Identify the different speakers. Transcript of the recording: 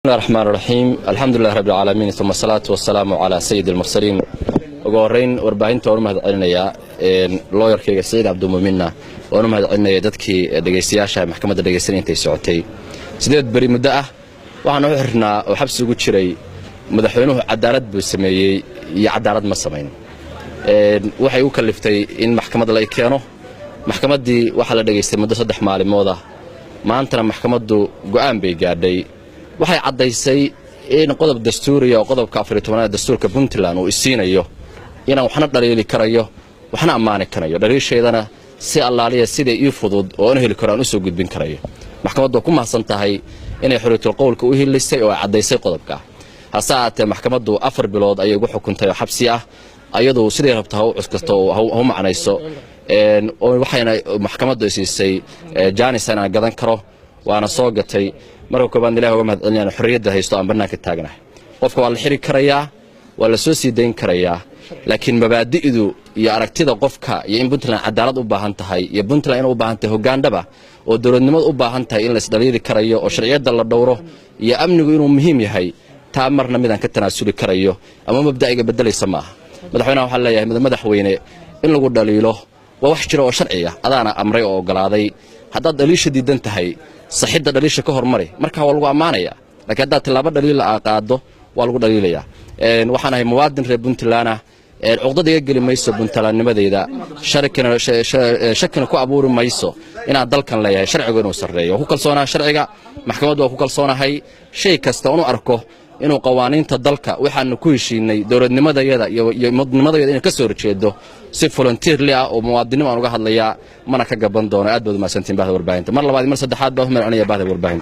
Speaker 1: بسم الله الرحمن الرحيم الحمد لله رب العالمين ثم الصلاة والسلام على سيد المرسلين وقورين ورباهين تورم هذا علنيا لوير كي سيد عبد المؤمن ورم هذا علنيا دتكي دقيسياشة محكمة دقيسين تيسعتي سيد بري مدة وحنا وحرنا وحبس وجود شري مدحونه عدالة بسمية عدالة مسمين وحي وكلفتي إن محكمة الله كانوا محكمة دي وحلا دقيسين مدة صدح مع الموضة ما أنتنا محكمة دو قام بيجادي waxay cadaysay in qodob dastuuriga oo qodobka 14 dastuurka Puntland uu isiinayo inaan waxna dhaliili karayo waxna amaani karayo dhaliisheedana si allaaliya sida ii fudud oo aan heli karaan u soo gudbin karayo maxkamaddu ku mahadsan tahay inay xuriyatul qowlka u hilisay oo cadaysay qodobka hasaate maxkamaddu 4 bilood ayay ugu xukuntay xabsi ah ayadoo sidii rabtaa u cuskasto oo macnayso oo waxayna maxkamaddu siisay jaanisana gadan karo waana soo gatay marka kooban ilaahay uga mahadcelinayo xurriyadda haysto aan barnaamijka taagnahay qofka waa la xiri karayaa waa la soo sii deyn karayaa laakiin mabaadi'du iyo aragtida qofka iyo in Puntland cadaalad u baahan tahay iyo Puntland inuu u baahan tahay hogaandaba oo dawladnimadu u baahan tahay in la isdhaliili karayo oo sharciyada la dhowro iyo amnigu inuu muhiim yahay taa marna midaan ka tanaasuli karayo ama mabda'iga bedelaysa maaha madaxweynaha waxa leeyahay madaxweyne in lagu dhaliilo waa wax jira oo sharciya adaana amray oo ogolaaday haddaad dhaliisha diidan tahay صحيح دليل شكو هرمري مركها والله أمانية لكن هذا تلابا دليل عقاده والله دليليا وحنا هي مواد ربنتلانا عقدة يجري ميسو بنتلان نمدي إذا شكنا كو أبور ميسو إن عدل كان ليه شرع جنو سرية وهو كل صونا شرعي محكمة وهو كل صونا هاي شيء كستانو أركه إنه قوانين تدلك وحنا نكويشي إن دور النمدي إذا النمدي إذا كسر شيء ده سيف فولنتير ليه وموادين ما نقول ليه ما نكجبان دون أدب ما سنتين بعد 40 مرة بعد مرة صدحات بهم العنية بعد 40